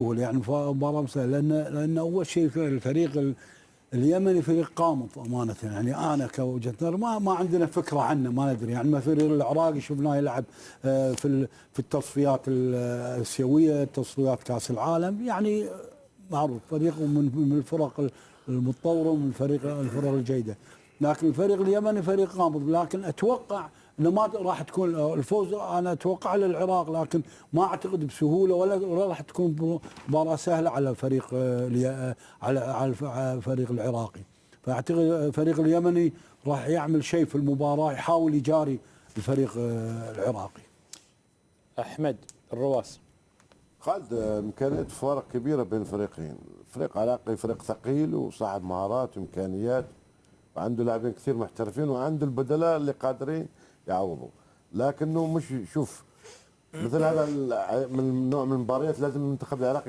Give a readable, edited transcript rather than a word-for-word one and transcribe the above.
يعني مباراة سهلة لأن أول شيء في الفريق اليمني فريق قامض أمانة. يعني أنا كوجهة نظر ما عندنا فكرة عنه، ما ندري. يعني مثلا العراقي شفناه يلعب في التصفيات الآسيوية، تصفيات كأس العالم، يعني معروف فريق من الفرق المتطورة، ومن الفرق الجيدة. لكن الفريق اليمني فريق قامض، لكن أتوقع انه ما راح تكون الفوز، انا اتوقع للعراق، لكن ما اعتقد بسهوله ولا راح تكون مباراه سهله على الفريق على الفريق العراقي. فاعتقد الفريق اليمني راح يعمل شيء في المباراه، يحاول يجاري الفريق العراقي. احمد الرواس. خالد، امكانيات فوارق كبيره بين الفريقين. فريق عراقي فريق ثقيل وصاحب مهارات وامكانيات، وعنده لاعبين كثير محترفين، وعنده البدلاء اللي قادرين يعوضوا. لكنه مش شوف مثل هذا من نوع من المباريات لازم المنتخب العراقي